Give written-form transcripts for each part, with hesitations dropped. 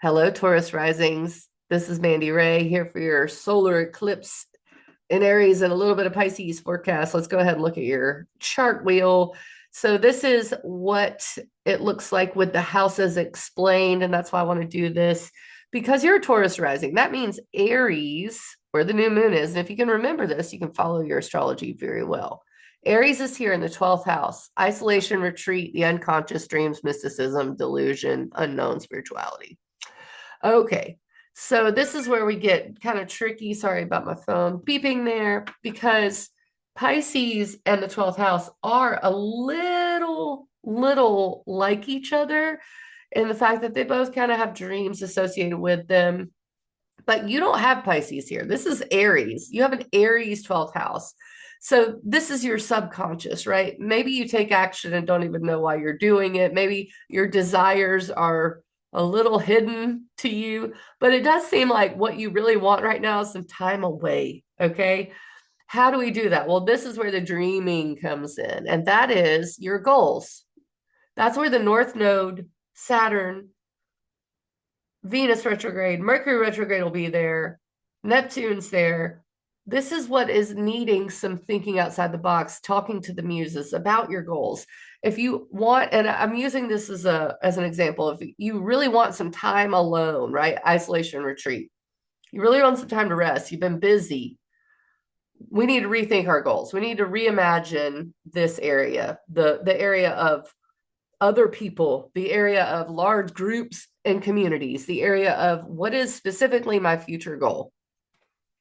Hello, Taurus risings. This is Mandy Ray here for your solar eclipse in Aries and a little bit of Pisces forecast. Let's go ahead and look at your chart wheel. So this is what it looks like with the houses explained, and that's why I want to do this because you're a Taurus rising. That means Aries, where the new moon is. And if you can remember this, you can follow your astrology very well. Aries is here in the 12th house, isolation, retreat, the unconscious, dreams, mysticism, delusion, unknown spirituality. Okay. So this is where we get kind of tricky. Sorry about my phone beeping there because Pisces and the 12th house are a little like each other in the fact that they both kind of have dreams associated with them. But you don't have Pisces here. This is Aries. You have an Aries 12th house. So this is your subconscious, right? Maybe you take action and don't even know why you're doing it. Maybe your desires are a little hidden to you, but it does seem like what you really want right now is some time away. Okay. How do we do that? Well, this is where the dreaming comes in, and that is your goals. That's where the North Node, Saturn, Venus retrograde, Mercury retrograde will be there, Neptune's there. This is what is needing some thinking outside the box, talking to the muses about your goals. If you want, and I'm using this as an example, if you really want some time alone, right? Isolation retreat. You really want some time to rest. You've been busy. We need to rethink our goals. We need to reimagine this area, the area of other people, the area of large groups and communities, the area of what is specifically my future goal.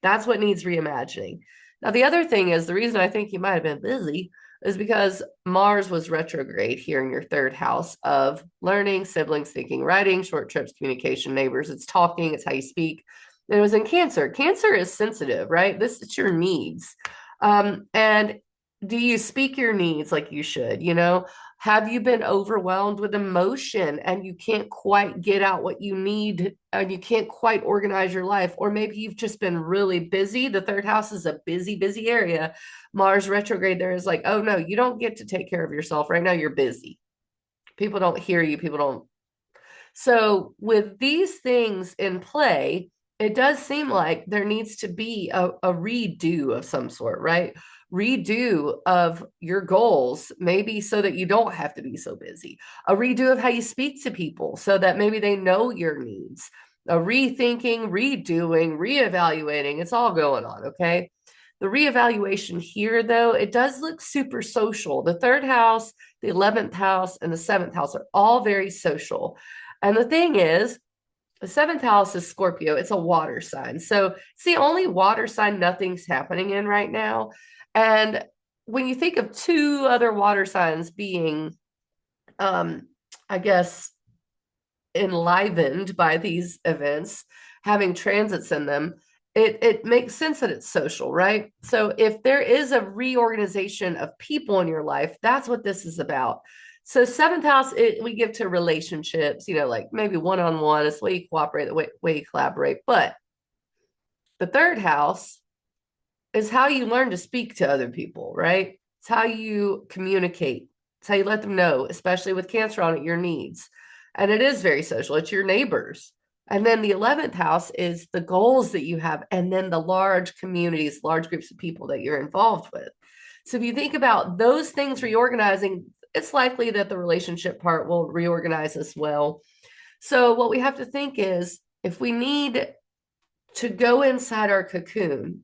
That's what needs reimagining. Now, the other thing is the reason I think you might have been busy is because Mars was retrograde here in your third house of learning, siblings, thinking, writing, short trips, communication, neighbors. It's talking, it's how you speak. And it was in Cancer. Cancer is sensitive, right? This is your needs. And do you speak your needs like you should? Have you been overwhelmed with emotion and you can't quite get out what you need and you can't quite organize your life? Or maybe you've just been really busy. The third house is a busy, busy area. Mars retrograde there is like, oh no, you don't get to take care of yourself right now. You're busy. People don't hear you. People don't. So, with these things in play, it does seem like there needs to be a redo of some sort, right? Redo of your goals, maybe so that you don't have to be so busy. A redo of how you speak to people so that maybe they know your needs. A rethinking, redoing, reevaluating. It's all going on, okay? The reevaluation here, though, it does look super social. The third house, the 11th house, and the seventh house are all very social. And the thing is, the seventh house is Scorpio. It's a water sign. So it's the only water sign nothing's happening in right now. And when you think of two other water signs being, um, I guess, enlivened by these events, having transits in them, it makes sense that it's social, right? So if there is a reorganization of people in your life, that's what this is about. So seventh house, we give to relationships, like maybe one-on-one, it's the way you cooperate, the way you collaborate. But the third house is how you learn to speak to other people, right? It's how you communicate. It's how you let them know, especially with Cancer on it, your needs. And it is very social. It's your neighbors. And then the 11th house is the goals that you have, and then the large communities, large groups of people that you're involved with. So if you think about those things reorganizing, it's likely that the relationship part will reorganize as well. So what we have to think is if we need to go inside our cocoon,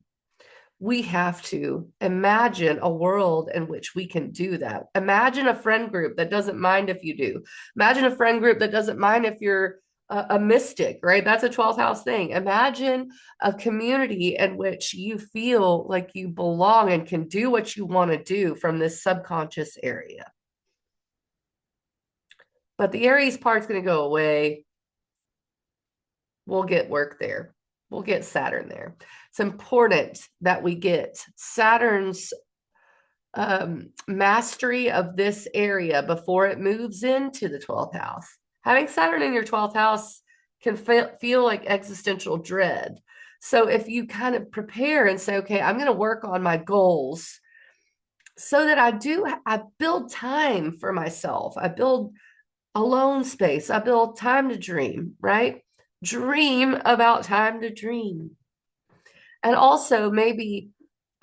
we have to imagine a world in which we can do that. Imagine a friend group that doesn't mind if you do. Imagine a friend group that doesn't mind if you're a mystic, right? That's a 12th house thing. Imagine a community in which you feel like you belong and can do what you want to do from this subconscious area. But the Aries part's going to go away. We'll get work there. We'll get Saturn there. It's important that we get Saturn's mastery of this area before it moves into the 12th house. Having Saturn in your 12th house can feel like existential dread. So if you kind of prepare and say, okay, I'm going to work on my goals so that I build time for myself. I build alone space. I build time to dream, right? dream about time to dream. And also maybe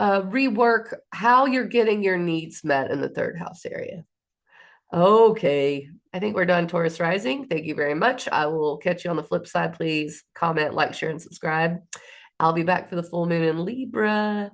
rework how you're getting your needs met in the third house area. Okay. I think we're done, Taurus rising. Thank you very much. I will catch you on the flip side. Please comment, like, share, and subscribe. I'll be back for the full moon in Libra.